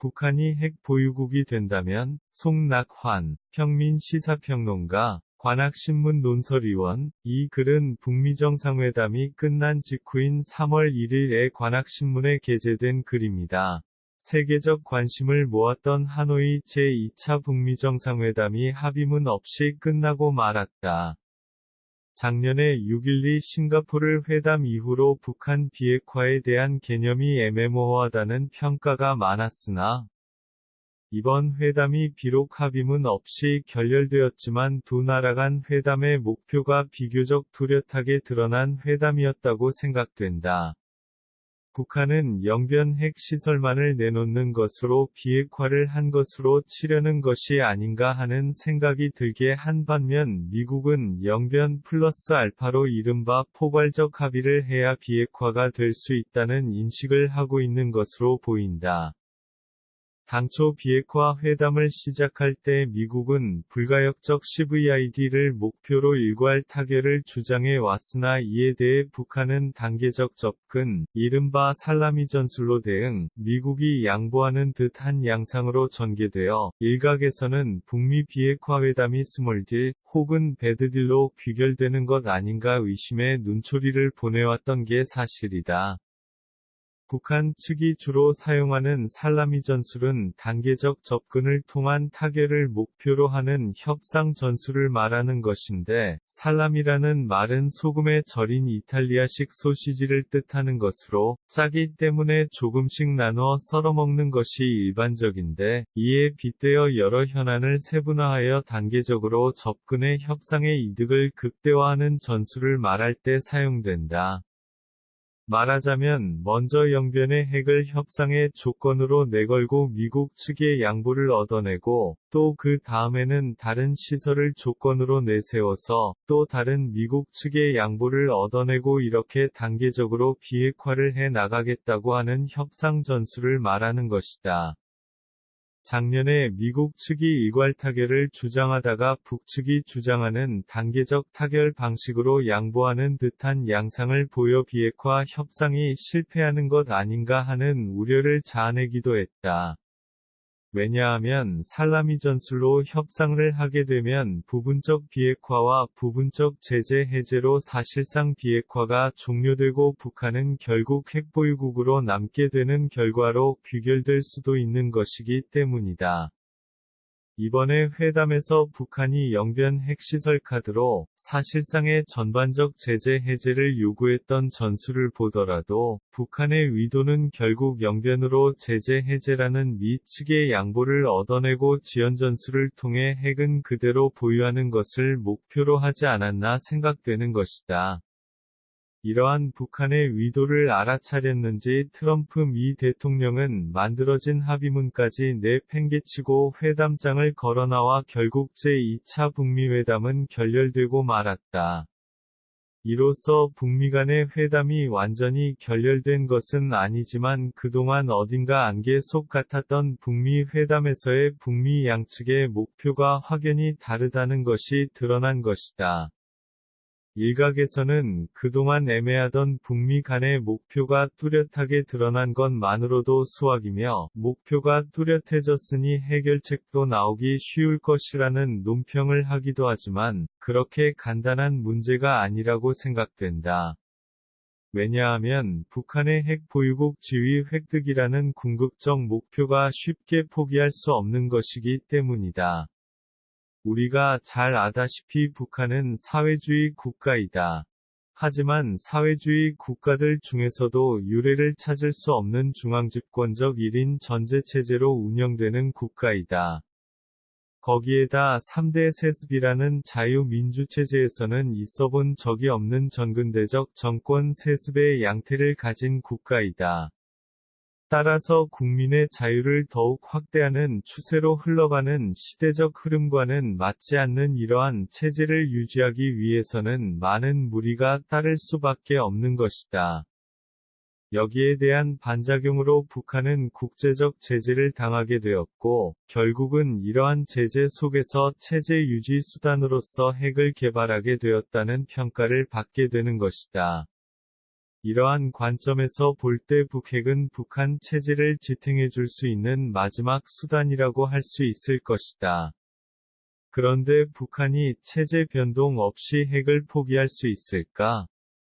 북한이 핵 보유국이 된다면 송낙환 평민시사평론가, 관악신문 논설위원, 이 글은 북미 정상회담이 끝난 직후인 3월 1일에 관악신문에 게재된 글입니다. 세계적 관심을 모았던 하노이 제2차 북미 정상회담이 합의문 없이 끝나고 말았다. 작년에 6.12 싱가포르 회담 이후로 북한 비핵화에 대한 개념이 애매모호하다는 평가가 많았으나, 이번 회담이 비록 합의문 없이 결렬되었지만 두 나라 간 회담의 목표가 비교적 뚜렷하게 드러난 회담이었다고 생각된다. 북한은 영변 핵시설만을 내놓는 것으로 비핵화를 한 것으로 치려는 것이 아닌가 하는 생각이 들게 한 반면 미국은 영변 플러스 알파로 이른바 포괄적 합의를 해야 비핵화가 될 수 있다는 인식을 하고 있는 것으로 보인다. 당초 비핵화 회담을 시작할 때 미국은 불가역적 CVID를 목표로 일괄 타결을 주장해 왔으나 이에 대해 북한은 단계적 접근, 이른바 살라미 전술로 대응, 미국이 양보하는 듯한 양상으로 전개되어 일각에서는 북미 비핵화 회담이 스몰딜 혹은 배드딜로 귀결되는 것 아닌가 의심의 눈초리를 보내왔던 게 사실이다. 북한 측이 주로 사용하는 살라미 전술은 단계적 접근을 통한 타결을 목표로 하는 협상 전술을 말하는 것인데, 살라미라는 말은 소금에 절인 이탈리아식 소시지를 뜻하는 것으로, 짜기 때문에 조금씩 나누어 썰어먹는 것이 일반적인데, 이에 빗대어 여러 현안을 세분화하여 단계적으로 접근해 협상의 이득을 극대화하는 전술을 말할 때 사용된다. 말하자면 먼저 영변의 핵을 협상의 조건으로 내걸고 미국 측의 양보를 얻어내고, 또 그 다음에는 다른 시설을 조건으로 내세워서 또 다른 미국 측의 양보를 얻어내고 이렇게 단계적으로 비핵화를 해 나가겠다고 하는 협상 전술을 말하는 것이다. 작년에 미국 측이 일괄 타결을 주장하다가 북측이 주장하는 단계적 타결 방식으로 양보하는 듯한 양상을 보여 비핵화 협상이 실패하는 것 아닌가 하는 우려를 자아내기도 했다. 왜냐하면 살라미 전술로 협상을 하게 되면 부분적 비핵화와 부분적 제재 해제로 사실상 비핵화가 종료되고 북한은 결국 핵보유국으로 남게 되는 결과로 귀결될 수도 있는 것이기 때문이다. 이번에 회담에서 북한이 영변 핵시설 카드로 사실상의 전반적 제재 해제를 요구했던 전술을 보더라도 북한의 의도는 결국 영변으로 제재 해제라는 미 측의 양보를 얻어내고 지연 전술을 통해 핵은 그대로 보유하는 것을 목표로 하지 않았나 생각되는 것이다. 이러한 북한의 의도를 알아차렸는지 트럼프 미 대통령은 만들어진 합의문까지 내팽개치고 회담장을 걸어나와 결국 제2차 북미회담은 결렬되고 말았다. 이로써 북미 간의 회담이 완전히 결렬된 것은 아니지만 그동안 어딘가 안개 속 같았던 북미 회담에서의 북미 양측의 목표가 확연히 다르다는 것이 드러난 것이다. 일각에서는 그동안 애매하던 북미 간의 목표가 뚜렷하게 드러난 것만으로도 수확이며, 목표가 뚜렷해졌으니 해결책도 나오기 쉬울 것이라는 논평을 하기도 하지만, 그렇게 간단한 문제가 아니라고 생각된다. 왜냐하면 북한의 핵 보유국 지위 획득이라는 궁극적 목표가 쉽게 포기할 수 없는 것이기 때문이다. 우리가 잘 아다시피 북한은 사회주의 국가이다. 하지만 사회주의 국가들 중에서도 유례를 찾을 수 없는 중앙집권적 1인 전제체제로 운영되는 국가이다. 거기에다 3대 세습이라는 자유민주체제에서는 있어본 적이 없는 전근대적 정권 세습의 양태를 가진 국가이다. 따라서 국민의 자유를 더욱 확대하는 추세로 흘러가는 시대적 흐름과는 맞지 않는 이러한 체제를 유지하기 위해서는 많은 무리가 따를 수밖에 없는 것이다. 여기에 대한 반작용으로 북한은 국제적 제재를 당하게 되었고, 결국은 이러한 제재 속에서 체제 유지 수단으로서 핵을 개발하게 되었다는 평가를 받게 되는 것이다. 이러한 관점에서 볼 때 북핵은 북한 체제를 지탱해 줄 수 있는 마지막 수단이라고 할 수 있을 것이다. 그런데 북한이 체제 변동 없이 핵을 포기할 수 있을까?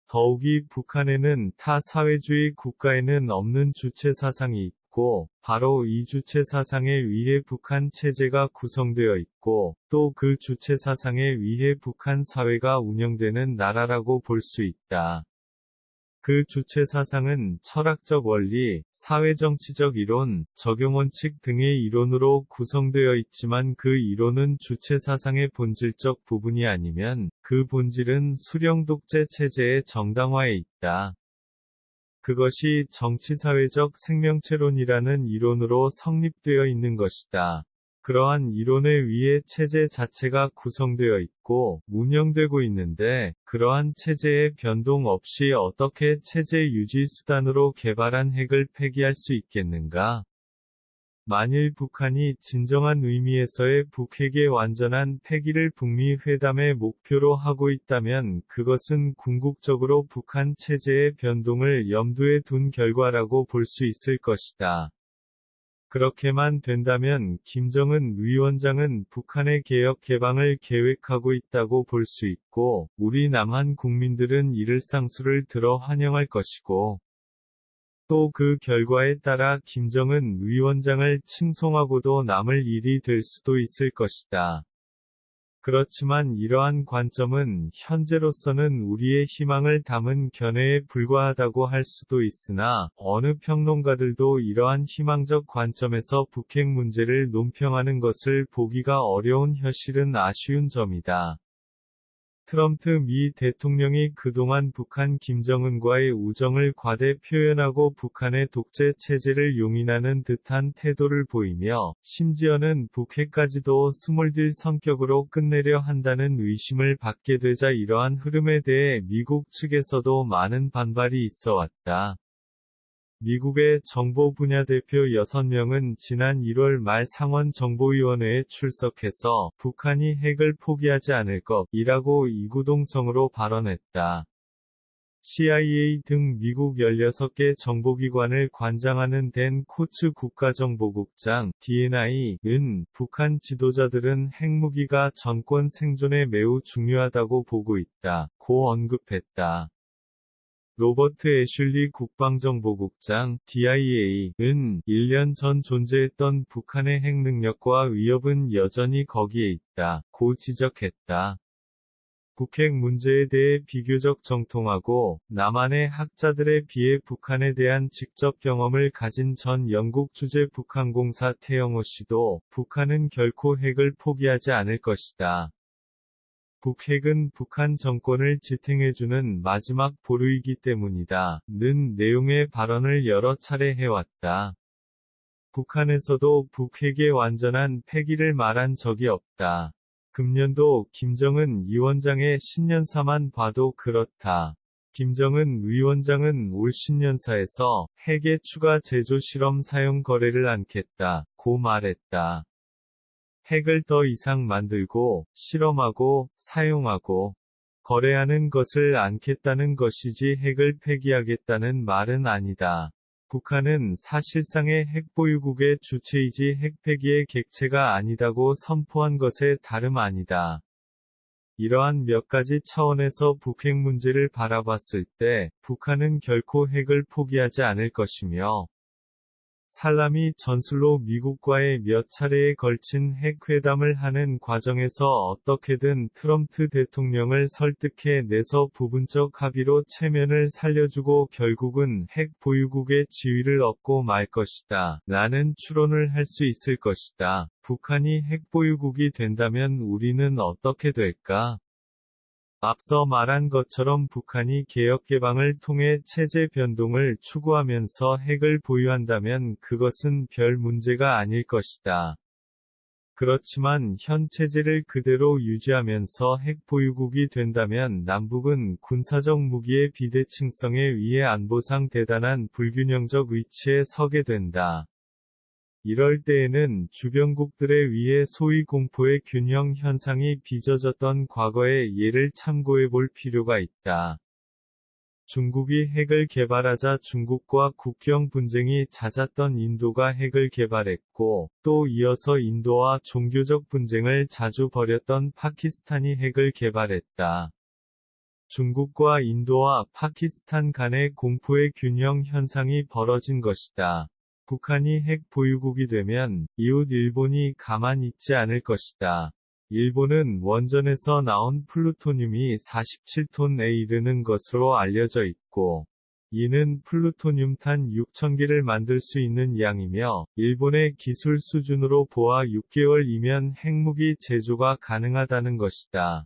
더욱이 북한에는 타 사회주의 국가에는 없는 주체 사상이 있고, 바로 이 주체 사상에 의해 북한 체제가 구성되어 있고, 또 그 주체 사상에 의해 북한 사회가 운영되는 나라라고 볼 수 있다. 그 주체 사상은 철학적 원리, 사회정치적 이론, 적용원칙 등의 이론으로 구성되어 있지만 그 이론은 주체 사상의 본질적 부분이 아니면 그 본질은 수령 독재 체제의 정당화에 있다. 그것이 정치사회적 생명체론이라는 이론으로 성립되어 있는 것이다. 그러한 이론에 의해 체제 자체가 구성되어 있고 운영되고 있는데 그러한 체제의 변동 없이 어떻게 체제 유지 수단으로 개발한 핵을 폐기할 수 있겠는가? 만일 북한이 진정한 의미에서의 북핵의 완전한 폐기를 북미 회담의 목표로 하고 있다면 그것은 궁극적으로 북한 체제의 변동을 염두에 둔 결과라고 볼 수 있을 것이다. 그렇게만 된다면 김정은 위원장은 북한의 개혁 개방을 계획하고 있다고 볼 수 있고, 우리 남한 국민들은 이를 쌍수를 들어 환영할 것이고, 또 그 결과에 따라 김정은 위원장을 칭송하고도 남을 일이 될 수도 있을 것이다. 그렇지만 이러한 관점은 현재로서는 우리의 희망을 담은 견해에 불과하다고 할 수도 있으나 어느 평론가들도 이러한 희망적 관점에서 북핵 문제를 논평하는 것을 보기가 어려운 현실은 아쉬운 점이다. 트럼프 미 대통령이 그동안 북한 김정은과의 우정을 과대 표현하고 북한의 독재 체제를 용인하는 듯한 태도를 보이며 심지어는 북핵까지도 스몰딜 성격으로 끝내려 한다는 의심을 받게 되자 이러한 흐름에 대해 미국 측에서도 많은 반발이 있어 왔다. 미국의 정보 분야 대표 6명은 지난 1월 말 상원정보위원회에 출석해서 북한이 핵을 포기하지 않을 것이라고 이구동성으로 발언했다. CIA 등 미국 16개 정보기관을 관장하는 댄 코츠 국가정보국장 DNI는 북한 지도자들은 핵무기가 정권 생존에 매우 중요하다고 보고 있다고 언급했다. 로버트 애슐리 국방정보국장 DIA는 1년 전 존재했던 북한의 핵 능력과 위협은 여전히 거기에 있다고 지적했다. 북핵 문제에 대해 비교적 정통하고 남한의 학자들에 비해 북한에 대한 직접 경험을 가진 전 영국 주재 북한공사 태영호 씨도 북한은 결코 핵을 포기하지 않을 것이다. 북핵은 북한 정권을 지탱해주는 마지막 보루이기 때문이다. 는 내용의 발언을 여러 차례 해왔다. 북한에서도 북핵의 완전한 폐기를 말한 적이 없다. 금년도 김정은 위원장의 신년사만 봐도 그렇다. 김정은 위원장은 올 신년사에서 핵의 추가 제조 실험 사용 거래를 않겠다고 말했다. 핵을 더 이상 만들고, 실험하고, 사용하고, 거래하는 것을 않겠다는 것이지 핵을 폐기하겠다는 말은 아니다. 북한은 사실상의 핵보유국의 주체이지 핵폐기의 객체가 아니다고 선포한 것에 다름 아니다. 이러한 몇 가지 차원에서 북핵 문제를 바라봤을 때, 북한은 결코 핵을 포기하지 않을 것이며, 살라미 전술로 미국과의 몇 차례에 걸친 핵회담을 하는 과정에서 어떻게든 트럼프 대통령을 설득해 내서 부분적 합의로 체면을 살려주고 결국은 핵 보유국의 지위를 얻고 말 것이다. 라는 추론을 할 수 있을 것이다. 북한이 핵 보유국이 된다면 우리는 어떻게 될까? 앞서 말한 것처럼 북한이 개혁 개방을 통해 체제 변동을 추구하면서 핵을 보유한다면 그것은 별 문제가 아닐 것이다. 그렇지만 현 체제를 그대로 유지하면서 핵 보유국이 된다면 남북은 군사적 무기의 비대칭성에 의해 안보상 대단한 불균형적 위치에 서게 된다. 이럴 때에는 주변국들에 의해 소위 공포의 균형 현상이 빚어졌던 과거의 예를 참고해 볼 필요가 있다. 중국이 핵을 개발하자 중국과 국경 분쟁이 잦았던 인도가 핵을 개발했고, 또 이어서 인도와 종교적 분쟁을 자주 벌였던 파키스탄이 핵을 개발했다. 중국과 인도와 파키스탄 간의 공포의 균형 현상이 벌어진 것이다. 북한이 핵 보유국이 되면 이웃 일본이 가만 있지 않을 것이다. 일본은 원전에서 나온 플루토늄이 47톤에 이르는 것으로 알려져 있고, 이는 플루토늄탄 6,000개를 만들 수 있는 양이며, 일본의 기술 수준으로 보아 6개월이면 핵무기 제조가 가능하다는 것이다.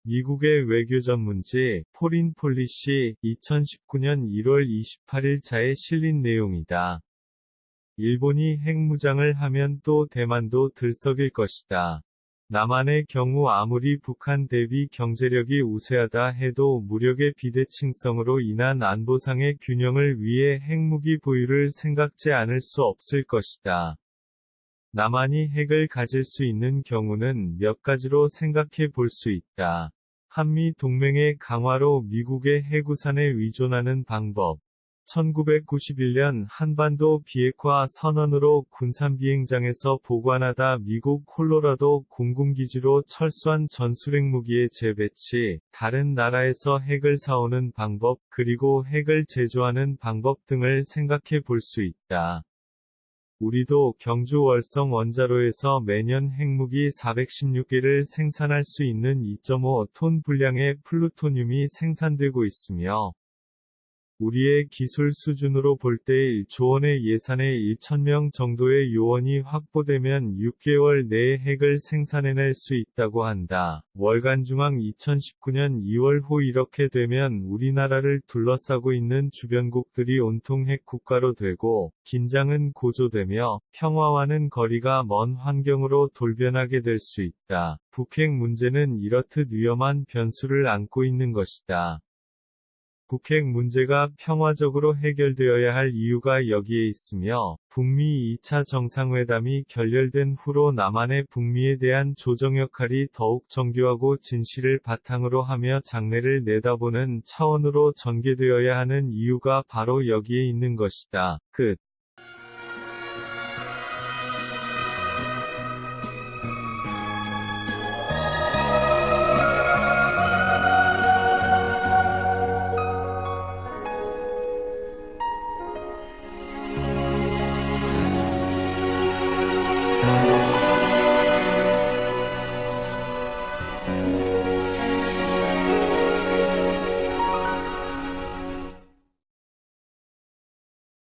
미국의 외교 전문지 포린 폴리시 2019년 1월 28일자에 실린 내용이다. 일본이 핵무장을 하면 또 대만도 들썩일 것이다. 남한의 경우 아무리 북한 대비 경제력이 우세하다 해도 무력의 비대칭성으로 인한 안보상의 균형을 위해 핵무기 보유를 생각지 않을 수 없을 것이다. 남한이 핵을 가질 수 있는 경우는 몇 가지로 생각해 볼 수 있다. 한미 동맹의 강화로 미국의 핵우산에 의존하는 방법. 1991년 한반도 비핵화 선언으로 군산비행장에서 보관하다 미국 콜로라도 공군기지로 철수한 전술핵무기의 재배치, 다른 나라에서 핵을 사오는 방법, 그리고 핵을 제조하는 방법 등을 생각해 볼 수 있다. 우리도 경주 월성 원자로에서 매년 핵무기 416개를 생산할 수 있는 2.5톤 분량의 플루토늄이 생산되고 있으며, 우리의 기술 수준으로 볼 때 1조 원의 예산에 1,000명 정도의 요원이 확보되면 6개월 내에 핵을 생산해낼 수 있다고 한다. 월간중앙 2019년 2월 호 이렇게 되면 우리나라를 둘러싸고 있는 주변국들이 온통 핵 국가로 되고, 긴장은 고조되며, 평화와는 거리가 먼 환경으로 돌변하게 될 수 있다. 북핵 문제는 이렇듯 위험한 변수를 안고 있는 것이다. 북핵 문제가 평화적으로 해결되어야 할 이유가 여기에 있으며, 북미 2차 정상회담이 결렬된 후로 남한의 북미에 대한 조정 역할이 더욱 정교하고 진실을 바탕으로 하며 장래를 내다보는 차원으로 전개되어야 하는 이유가 바로 여기에 있는 것이다. 끝.